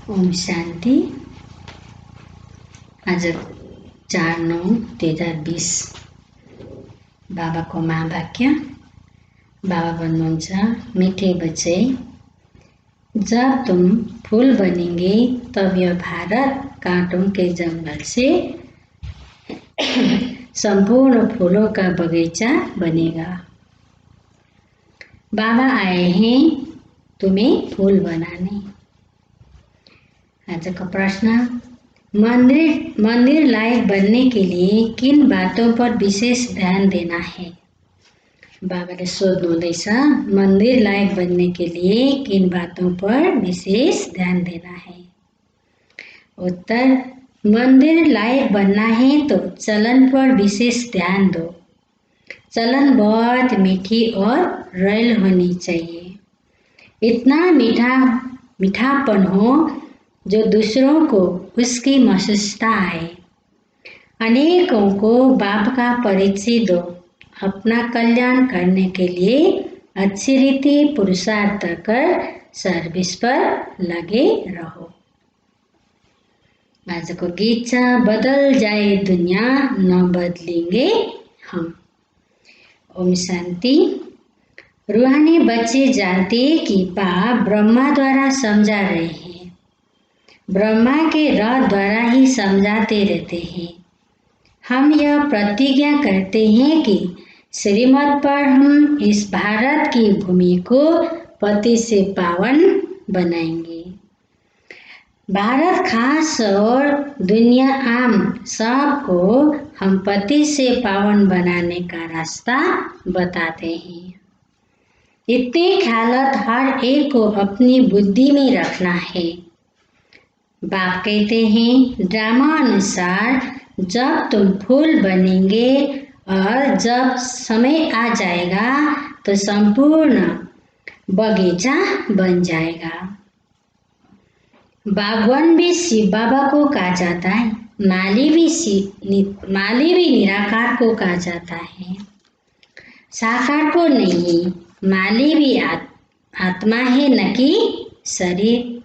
ओम शान्ति। आज 4/9/2020 बाबाको महावाक्य। बाबा भन्नुहुन्छ, मीठे बच्चे, जब तुम फूल बनेंगे तब यह भारत कांटों के जंगल से संपूर्ण फूलों का बगीचा बनेगा। बाबा आए हैं तुम्हें फूल बनाने। आज का प्रश्न, मंदिर लायक बनने के लिए किन बातों पर विशेष ध्यान देना है? बाबाले सोध्नुहुँदैछ, मंदिर लायक बनने के लिए किन बातों पर विशेष ध्यान देना है? उत्तर, मंदिर लायक बनना है तो चलन पर विशेष ध्यान दो। चलन बहुत मीठी और रॉयल होनी चाहिए। इतना मीठापन हो जो दूसरों को उसकी महसूसता आए। अनेकों को बाप का परिचय दो। अपना कल्याण करने के लिए अच्छी रीति पुरुषार्थ कर सर्विस पर लगे रहो। आज को गीत छ, बदल जाए दुनिया न बदलेंगे हम। ओम शांति। रूहानी बच्चे जानते कि बाप ब्रह्मा द्वारा समझा रहे हैं। ब्रह्मा के रथ द्वारा ही समझाते रहते हैं। हम यह प्रतिज्ञा करते हैं कि श्रीमत पर हम इस भारत की भूमि को पति से पावन बनाएंगे। भारत खास और दुनिया आम सबको हम पति से पावन बनाने का रास्ता बताते हैं। इतने ख्यालत हर एक को अपनी बुद्धि में रखना है। बाप कहते हैं, ड्रामा अनुसार जब तुम फूल बनेंगे और जब समय आ जाएगा तो संपूर्ण बगीचा बन जाएगा। बागवान भी शिव बाबा को कहा जाता है। माली भी निराकार को कहा जाता है। साकार को नहीं, माली भी आत्मा है न कि शरीर।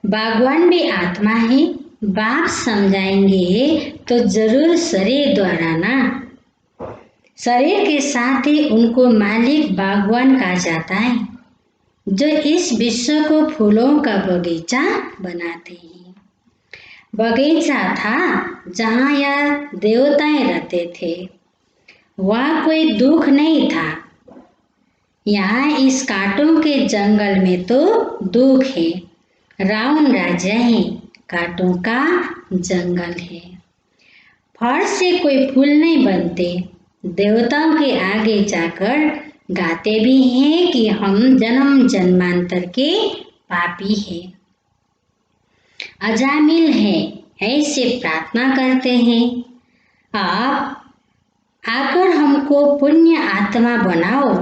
बागवान भी आत्मा है। बाप समझाएंगे तो जरूर शरीर द्वारा ना। शरीर के साथ ही उनको मालिक बागवान कहा जाता है, जो इस विश्व को फूलों का बगीचा बनाते हैं। बगीचा था जहाँ यह देवताएं रहते थे। वहाँ कोई दुख नहीं था। यहाँ इस कांटों के जंगल में तो दुख है। रावण राज्य है, कांटों का जंगल है। फर्श से कोई फूल नहीं बनते। देवताओं के आगे जाकर गाते भी हैं कि हम जन्म जन्मांतर के पापी हैं, अजामिल हैं, ऐसे प्रार्थना करते हैं। आप आकर हमको पुण्य आत्मा बनाओ।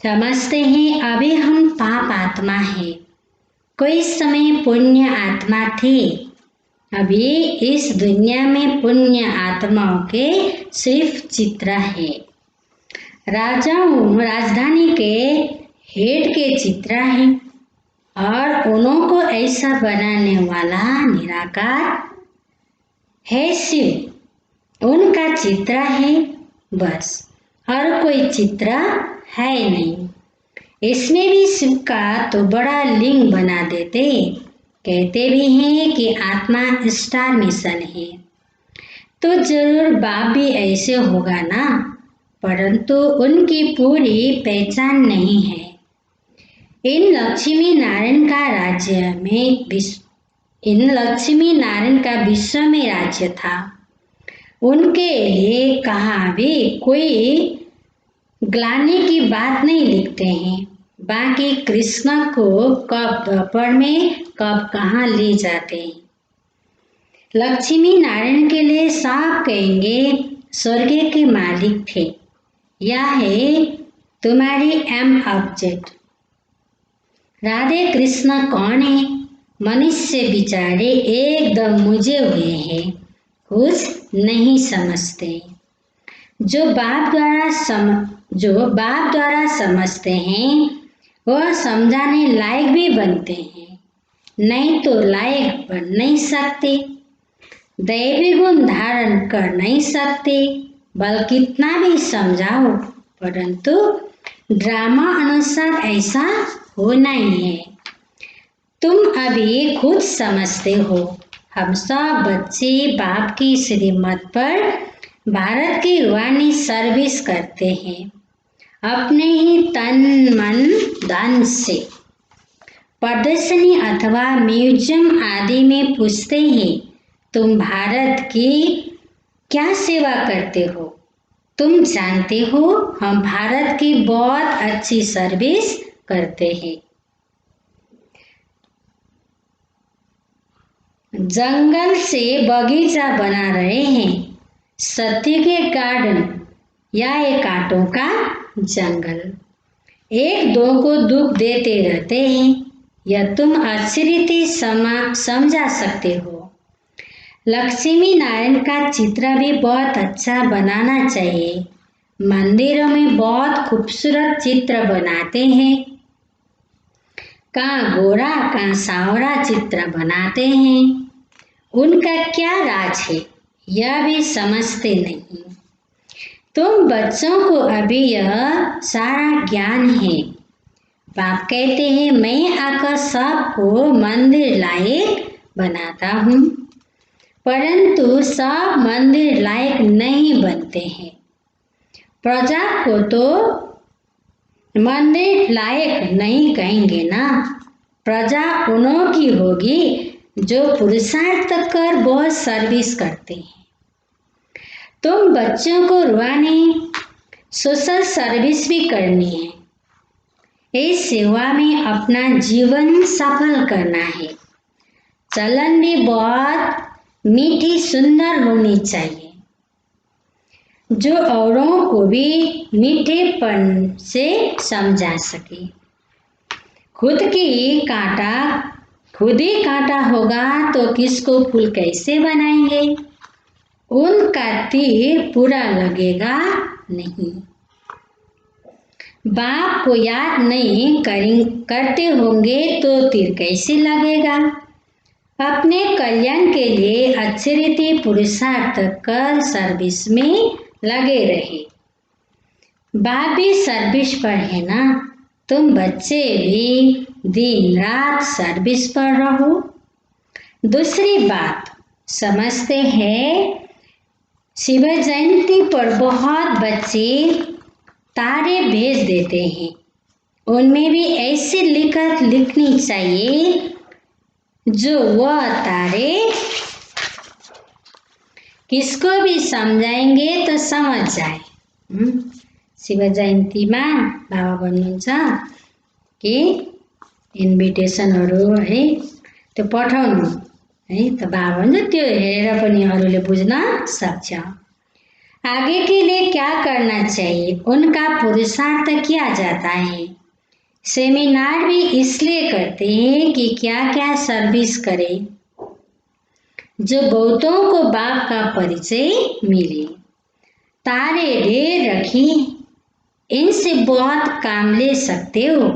समझते हैं अभी हम पाप आत्मा हैं। कोई समय पुण्य आत्मा थे। अभी इस दुनिया में पुण्य आत्माओं के सिर्फ चित्र है। राजाओं राजधानी के हेड के चित्र हैं और उन्हों को ऐसा बनाने वाला निराकार है शिव। उनका चित्र है बस, और कोई चित्र है नहीं। इसमें भी शिव का तो बड़ा लिंग बना देते। कहते भी हैं कि आत्मा स्टार मिशन है, तो जरूर बाप भी ऐसे होगा ना, परंतु उनकी पूरी पहचान नहीं है। इन लक्ष्मी नारायण का विश्व में राज्य था। उनके लिए कहाँ भी कोई ग्लानि की बात नहीं लिखते हैं। बाकी कृष्ण को कब द्वापर में कब कहाँ ले जाते हैं। लक्ष्मी नारायण के लिए सब कहेंगे स्वर्ग के मालिक थे। यह है तुम्हारी एम ऑब्जेक्ट। राधे कृष्ण कौन है? मनुष्य बेचारे एकदम मुझे हुए हैं, कुछ नहीं समझते। जो बाप द्वारा समझते हैं वह समझाने लायक भी बनते हैं। नहीं तो लायक बन नहीं सकते, दैवी गुण धारण कर नहीं सकते, बल्कि कितना भी समझाओ परंतु ड्रामा अनुसार ऐसा होना ही है। तुम अभी खुद समझते हो, हम सब बच्चे बाप की श्रीमत पर भारत की रूहानी सर्विस करते हैं, अपने ही तन मन धन से। प्रदर्शनी अथवा म्यूजियम आदि में पूछते हैं, तुम भारत की क्या सेवा करते हो? तुम जानते हो हम भारत की बहुत अच्छी सर्विस करते हैं। जंगल से बगीचा बना रहे हैं, सत्य के गार्डन या एक कांटों का जंगल। एक दो को दुख देते रहते हैं, यह तुम अच्छी रीति समझा सकते हो। लक्ष्मी नारायण का चित्र भी बहुत अच्छा बनाना चाहिए। मंदिरों में बहुत खूबसूरत चित्र बनाते हैं, कहाँ गोरा कहाँ सांवरा चित्र बनाते हैं। उनका क्या राज है यह भी समझते नहीं। तुम बच्चों को अभी यह सारा ज्ञान है। बाप कहते हैं मैं आकर सबको मंदिर लायक बनाता हूँ, परंतु सब मंदिर लायक नहीं बनते हैं। प्रजा को तो मंदिर लायक नहीं कहेंगे ना, प्रजा उन्हों की होगी जो पुरुषार्थ कर बहुत सर्विस करते हैं। तुम बच्चों को रूहानी सोशल सर्विस भी करनी है, इस सेवा में अपना जीवन सफल करना है। चलन भी बहुत मीठी सुंदर होनी चाहिए, जो औरों को भी मीठेपन से समझा सके। खुद ही कांटा होगा तो किसको फूल कैसे बनाएंगे? उनका तीर पूरा लगेगा नहीं। बाप को याद नहीं करते होंगे तो तीर कैसे लगेगा? अपने कल्याण के लिए अच्छी रीति पुरुषार्थ कर सर्विस में लगे रहे। बाप भी सर्विस पर है ना, तुम बच्चे भी दिन रात सर्विस पर रहो। दूसरी बात समझते हैं, शिव जयंती पर बहुत बच्चे तारे भेज देते हैं, उनमें भी ऐसी लिखत लिखनी चाहिए जो वह तारे किसको भी समझाएंगे तो समझ जाए। शिव जयन्तीमा बाबा भन्नुहुन्छ कि इन्भिटेसनहरू है त्यो पठाउनु है, त बाबा भन्छ त्यो हेरेर पनि अरूले बुझ्न सक्छ। आगे के लिए क्या करना चाहिए उनका पुरुषार्थ किया जाता है। सेमिनार भी इसलिए करते हैं कि क्या क्या सर्विस करें, जो बहुतों को बाप का परिचय मिले। तारे ढेर रखी, इनसे बहुत काम ले सकते हो।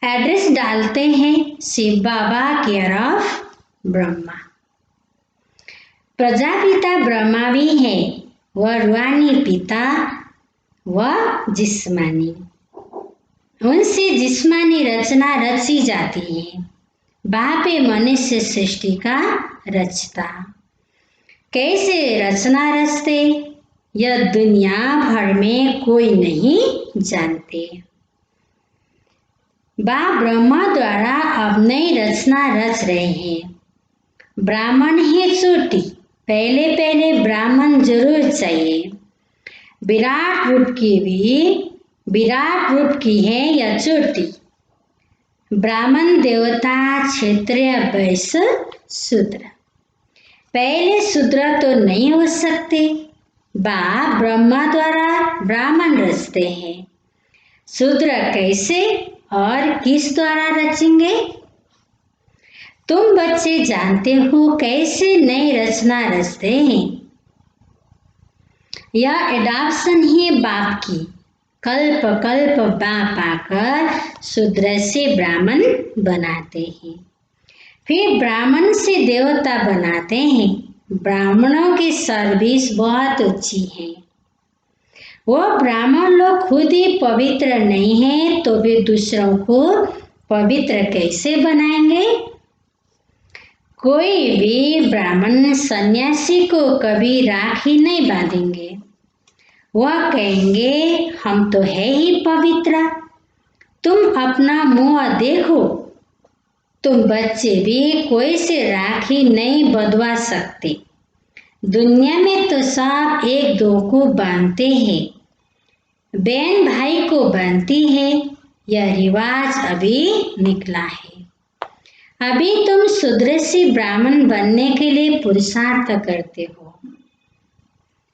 एड्रेस डालते हैं शिव बाबा केयर ऑफ ब्रह्मा। प्रजापिता ब्रह्मा भी है, वह रूहानी पिता व जिस्मानी। उनसे जिस्मानी रचना रची जाती है। बाप मनुष्य सृष्टि का रचता। कैसे रचना रचते यह दुनिया भर में कोई नहीं जानते। बाप ब्रह्मा द्वारा अब नई रचना रच रहे हैं। ब्राह्मण है चोटी, पहले ब्राह्मण जरूर चाहिए। विराट रूप की है यह चोटी। ब्राह्मण देवता क्षत्रिय वैश्य शूद्र। पहले शूद्र तो नहीं हो सकते, बाप ब्रह्मा द्वारा ब्राह्मण रचते हैं। शूद्र कैसे और किस द्वारा रचेंगे? तुम बच्चे जानते हो कैसे नई रचना रचते हैं। यह एडॉप्शन है बाप की। कल्प बाप आकर शूद्र से ब्राह्मण बनाते हैं। फिर ब्राह्मण से देवता बनाते हैं। ब्राह्मणों की सर्विस बहुत ऊंची है। वो ब्राह्मण लोग खुद ही पवित्र नहीं है तो वे दूसरों को पवित्र कैसे बनाएंगे? कोई भी ब्राह्मण सन्यासी को कभी राखी नहीं बांधेंगे। वह कहेंगे हम तो है ही पवित्र, तुम अपना मुंह देखो। तुम बच्चे भी कोई से राखी नहीं बंधवा सकते। दुनिया में तो सब एक दो को बांधते हैं, बहन भाई को बांधती है। यह रिवाज अभी निकला है। अभी तुम शूद्र से ब्राह्मण बनने के लिए पुरुषार्थ करते हो।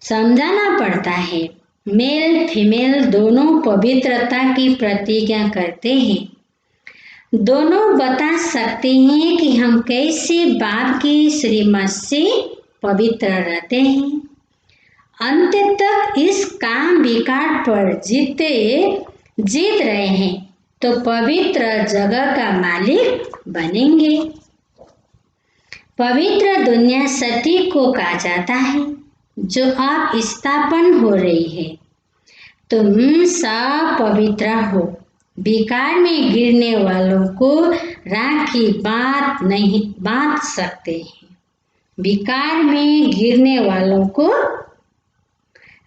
समझाना पड़ता है। मेल फीमेल दोनों पवित्रता की प्रतिज्ञा करते हैं। दोनों बता सकते हैं कि हम कैसे बाप की श्रीमत से पवित्र रहते हैं। अंत तक इस काम विकार पर जीत रहे हैं तो पवित्र जगह का मालिक बनेंगे। पवित्र दुनिया सती को कहा जाता है जो अब स्थापन हो रही है। तुम सब पवित्र हो। विकार में गिरने वालों को राखी बांध सकते हैं। विकार में गिरने वालों को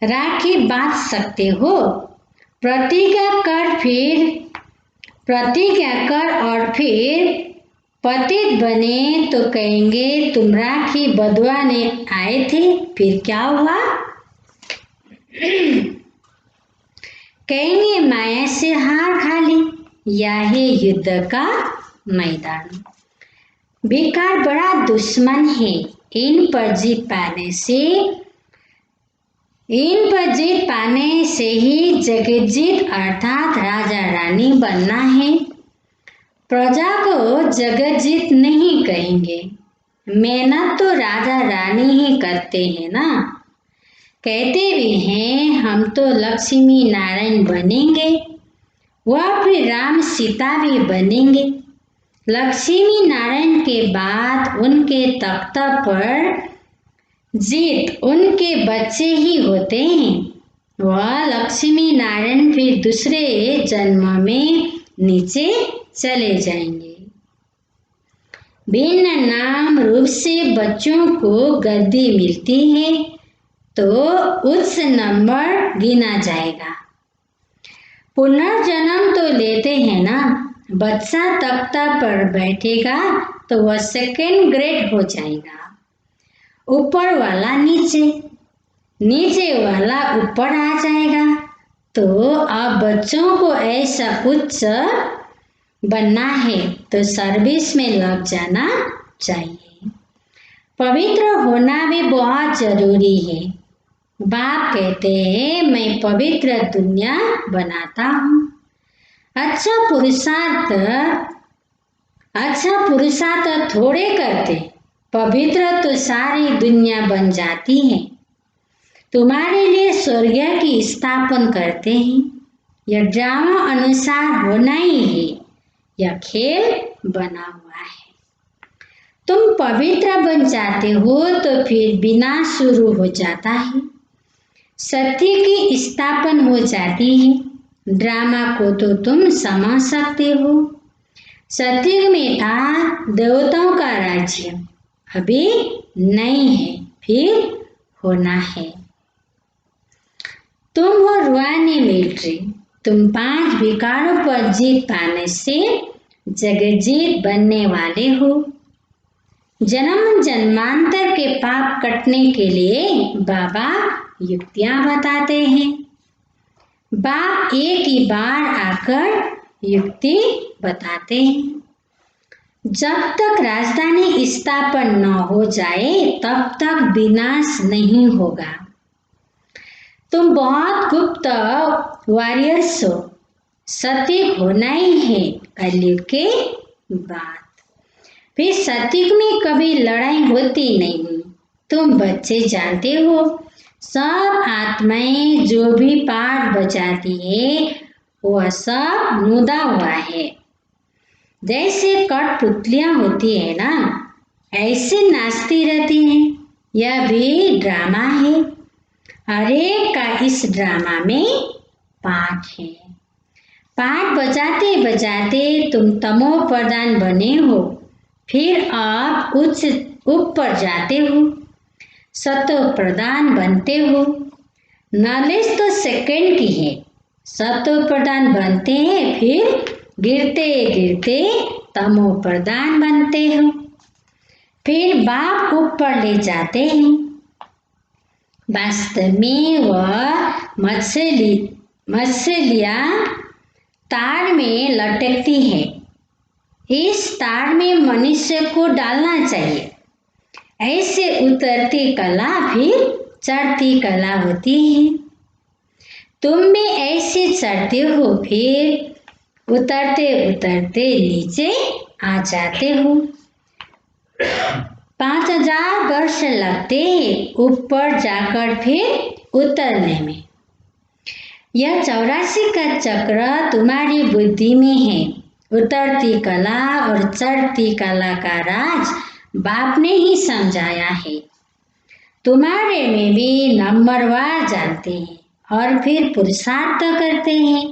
राखी बांध सकते हो। प्रतिज्ञा कर और फिर पतित बने तो कहेंगे तुम राखी बंधवाने आए थे, फिर क्या हुआ? कहेंगे माया से हार खा ली। यह है युद्ध का मैदान। विकार बड़ा दुश्मन है। इन पर जीत पाने से ही जगजीत अर्थात राजा रानी बनना है। प्रजा को जगजीत नहीं कहेंगे। मेहनत तो राजा रानी ही करते हैं ना। कहते भी हैं हम तो लक्ष्मी नारायण बनेंगे। वह फिर राम सीता भी बनेंगे। लक्ष्मी नारायण के बाद उनके तख्त पर जीत उनके बच्चे ही होते हैं। वह लक्ष्मी नारायण फिर दूसरे जन्म में नीचे चले जाएंगे। भिन्न नाम रूप से बच्चों को गद्दी मिलती है तो उच्च नंबर गिना जाएगा। पुनर्जन्म तो लेते हैं ना। बच्चा तख्ता पर बैठेगा तो वह सेकेंड ग्रेड हो जाएगा। ऊपर वाला नीचे, नीचे वाला ऊपर आ जाएगा। तो अब बच्चों को ऐसा उच्च बनना है तो सर्विस में लग जाना चाहिए। पवित्र होना भी बहुत जरूरी है। बाप कहते हैं मैं पवित्र दुनिया बनाता हूँ। अच्छा पुरुषार्थ थोड़े करते, पवित्र तो सारी दुनिया बन जाती है। तुम्हारे लिए स्वर्ग की स्थापना करते हैं। यह ड्रामा अनुसार होना ही है। यह खेल बना हुआ है। तुम पवित्र बन जाते हो तो फिर विनाश शुरू हो जाता है। सत्य की स्थापना हो जाती है। ड्रामा को तो तुम समझ सकते हो। सत्य में था देवताओं का राज्य, अभी नहीं है, फिर होना है। तुम हो रूहानी मिलिट्री। तुम 5 विकारों पर जीत पाने से जगजीत बनने वाले हो। जन्म जन्मांतर के पाप कटने के लिए बाबा युक्तियां बताते हैं। बाप एक ही बार आकर युक्ति बताते हैं। जब तक राजधानी स्थापन न हो जाए तब तक विनाश नहीं होगा। तुम बहुत गुप्त वॉरियर्स हो। सतीक होना ही है कलयुग के बाद। फिर सतीक में कभी लड़ाई होती नहीं। तुम बच्चे जानते हो सब आत्माएं जो भी पाठ बजाती है वह सब मुदा हुआ है। जैसे कठपुतलियाँ होती है ना, ऐसे नाचती रहती हैं। यह भी ड्रामा है। हर एक का इस ड्रामा में पार्ट है। पार्ट बजाते बजाते तुम तमो प्रधान बने हो, फिर आप उच्च ऊपर जाते हो, सतो प्रधान बनते हो। नॉलेज तो सेकंड की है। सतो प्रधान बनते हैं, फिर गिरते गिरते तमो प्रधान बनते हो, फिर बाप ऊपर ले जाते हैं। वास्तव में वह मछलियाँ तार में लटकती है। इस तार में मनुष्य को डालना चाहिए। ऐसे उतरती कला फिर चढ़ती कला होती है। तुम भी ऐसे चढ़ते हो, फिर उतरते उतरते नीचे आ जाते हो। 5000 वर्ष लगते हैं ऊपर जाकर फिर उतरने में। यह 84 का चक्र तुम्हारी बुद्धि में है। उतरती कला और चढ़ती कला का राज बाप ने ही समझाया है। तुम्हारे में भी नंबरवार जानते हैं और फिर पुरुषार्थ करते हैं।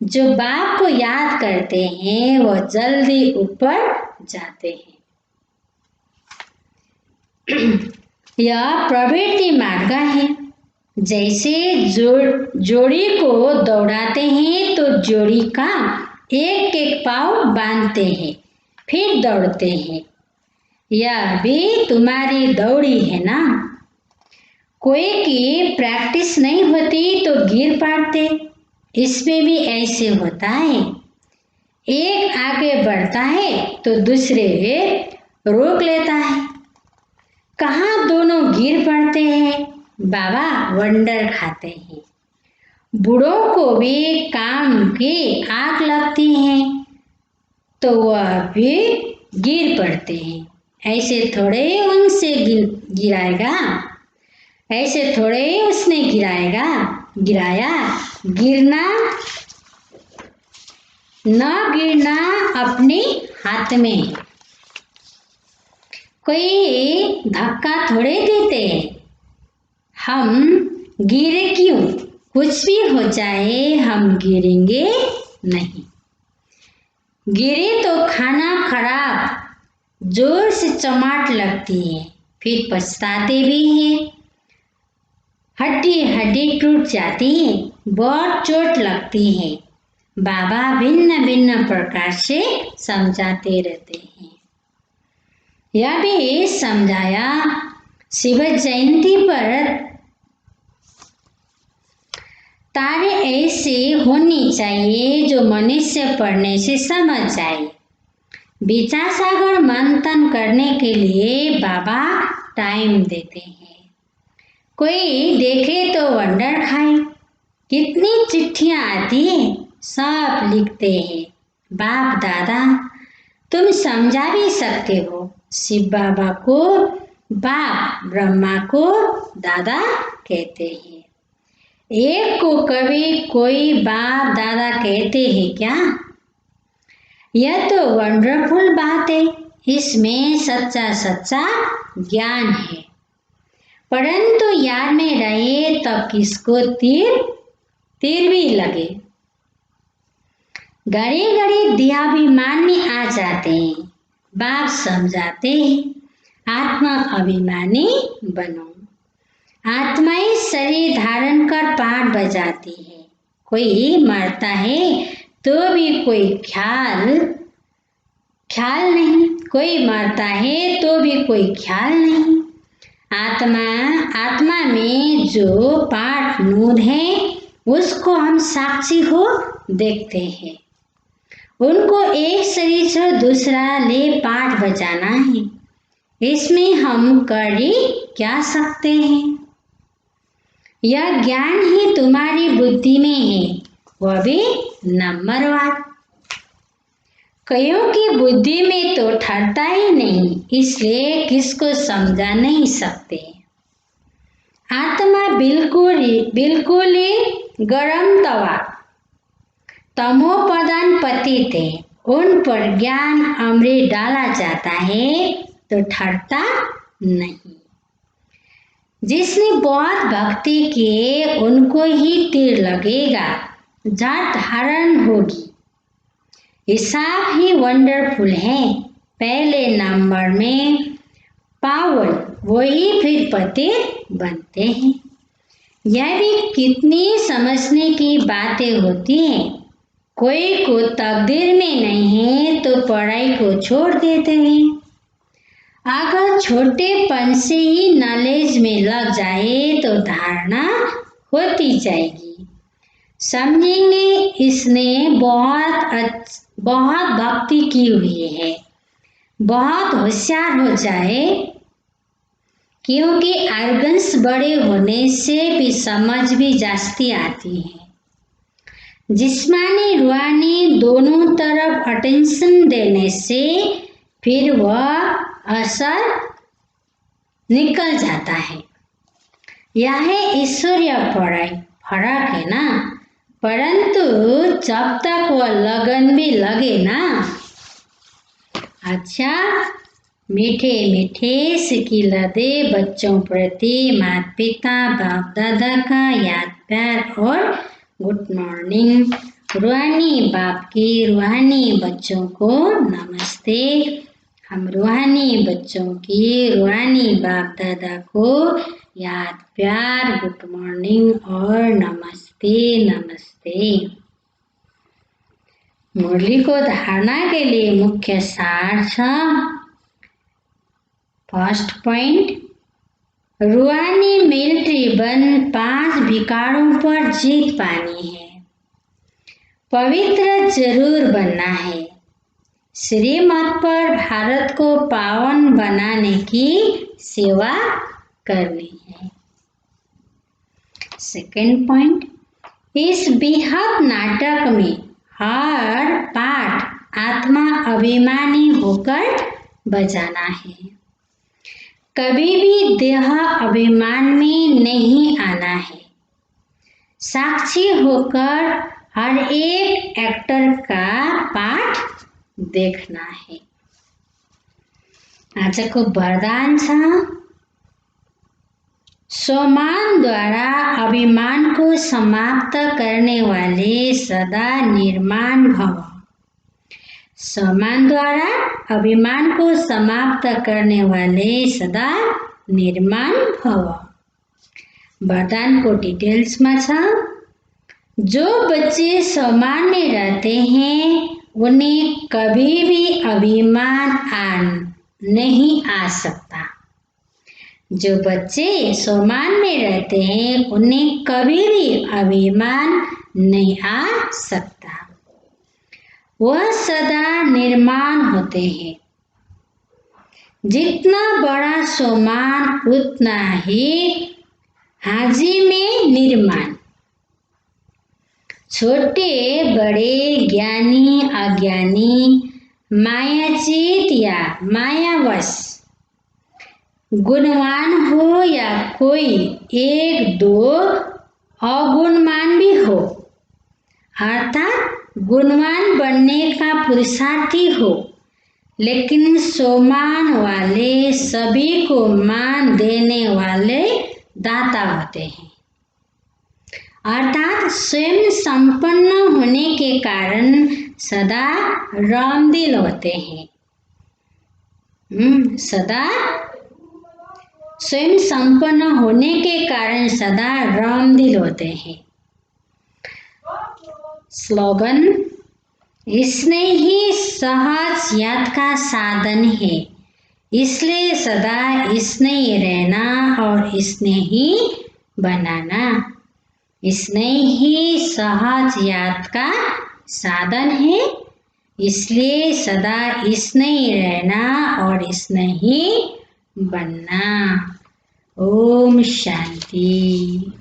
जो बाप को याद करते हैं वह जल्दी ऊपर जाते हैं। यह प्रवृत्ति मार्ग है। जैसे जोड़ी को दौड़ाते हैं तो जोड़ी का एक एक पाँव बांधते हैं, फिर दौड़ते हैं। यह भी तुम्हारी दौड़ी है ना। कोई की प्रैक्टिस नहीं होती तो गिर पड़ते। इसमें भी ऐसे होता है। एक आगे बढ़ता है तो दूसरे रोक लेता है। कहाँ दोनों गिर पड़ते हैं, बाबा वंडर खाते हैं। बूढ़ों को भी काम की आग लगती है तो वह भी गिर पड़ते हैं। ऐसे थोड़े उनसे गिराएगा, ऐसे थोड़े उसने गिराया। गिरना न गिरना अपने हाथ में है। कोई धक्का थोड़े देते हैं। हम गिरे क्यों? कुछ भी हो जाए हम गिरेंगे नहीं। गिरे तो खाना खराब, जोर से चमाट लगती है, फिर पछताते भी हैं। हड्डी टूट जाती है, बहुत चोट लगती है। बाबा भिन्न भिन्न प्रकार से समझाते रहते हैं। यह भी समझाया शिव जयंती पर तारे ऐसे होनी चाहिए जो मनुष्य पढ़ने से समझ जाए। विचार सागर मंथन करने के लिए बाबा टाइम देते हैं। कोई देखे तो वंडर खाए। कितनी चिट्ठियाँ आती हैं, सब लिखते हैं। बाप दादा तुम समझा भी सकते हो। शिव बाबा को बाप, ब्रह्मा को दादा कहते हैं। एक को कभी कोई बाप दादा कहते हैं क्या? यह तो वंडरफुल बात है। इसमें सच्चा ज्ञान है। परंतु याद में रहे तब किसको तीर भी लगे। घड़ी घड़ी देहाभिमान में आ जाते हैं। बाप समझाते हैं आत्मा अभिमानी बनो। आत्माएं शरीर धारण कर पाठ बजाती है। कोई मरता है तो भी कोई ख्याल नहीं। कोई मरता है तो भी कोई ख्याल नहीं। आत्मा में जो पाठ नूद है उसको हम साक्षी हो देखते हैं। उनको एक शरीर से दूसरा ले पाठ बजाना है। इसमें हम कर ही क्या सकते हैं? यह ज्ञान ही तुम्हारी बुद्धि में है, वह भी नंबरवार। कईयों की बुद्धि में तो ठहरता ही नहीं, इसलिए किसको समझा नहीं सकते। आत्मा बिल्कुल ही गरम तवा, तमो प्रधान पतित है। उन पर ज्ञान अमृत डाला जाता है तो ठहरता नहीं। जिसने बहुत भक्ति किए उनको ही तीर लगेगा, जात धारण होगी। हिसाब ही वंडरफुल है, पहले नंबर में पावन वही फिर पतित बनते हैं। यह भी कितनी समझने की बातें होती हैं। कोई को तकदीर में नहीं है तो पढ़ाई को छोड़ देते हैं। अगर छोटेपन से ही नॉलेज में लग जाए तो धारणा होती जाएगी। समझेंगे इसने बहुत भक्ति की हुई है, बहुत होशियार हो जाए, क्योंकि आर्गन्स बड़े होने से भी समझ भी जास्ती आती है। जिस्मानी रूहानी दोनों तरफ अटेंशन देने से फिर वह असर निकल जाता है। यह ईश्वरीय फर्क है ना, परंतु जब तक वह लगन भी लगे ना। अच्छा, मीठे मीठे सिकिला दे बच्चों प्रति माता पिता बाप दादा का याद प्यार और गुड मॉर्निंग। रूहानी बाप की रूहानी बच्चों को नमस्ते। हम रूहानी बच्चों की रूहानी बाप दादा को याद प्यार गुड मॉर्निंग और नमस्ते नमस्ते। मुरली को धारणा के लिए मुख्य सार छ। फर्स्ट पॉइंट, रूहानी मिलिट्री बन 5 विकारों पर जीत पानी है। पवित्र जरूर बनना है। श्रीमत पर भारत को पावन बनाने की सेवा करनी है। सेकंड पॉइंट, इस बेहद नाटक में हर पाठ आत्मा अभिमानी होकर बजाना है। कभी भी देह अभिमान में नहीं आना है। साक्षी होकर हर एक एक्टर का पाठ देखना है। आजको वरदान छ, सोमान द्वारा अभिमान को समाप्त करने वाले सदा निर्माण भव। सम्मान द्वारा अभिमान को समाप्त करने वाले सदा निर्माण भव। वरदान को डिटेल्स में छ, जो बच्चे सम्मान में रहते हैं उन्हें कभी भी अभिमान नहीं आ सकता। जो बच्चे सम्मान में रहते हैं उन्हें कभी भी अभिमान नहीं आ सकता। वह सदा निर्माण होते हैं। जितना बड़ा सम्मान उतना ही हाजी में निर्माण। छोटे बड़े ज्ञानी अज्ञानी मायाचित या मायावश, गुणवान हो या कोई एक दो अगुणवान भी हो, अर्थात गुणवान बनने का पुरुषार्थी हो, लेकिन सम्मान वाले सभी को मान देने वाले दाता होते हैं। अर्थात स्वयं संपन्न होने के कारण सदा रामदिल होते हैं। सदा स्वयं संपन्न होने के कारण सदा रामदिल होते हैं। स्लोगन, इसने ही सहज याद का साधन है, इसलिए सदा इसने ही रहना और इसने ही बनाना। इसने ही सहज याद का साधन है, इसलिए सदा इसने ही रहना और इसने ही बनना। ओम शांति।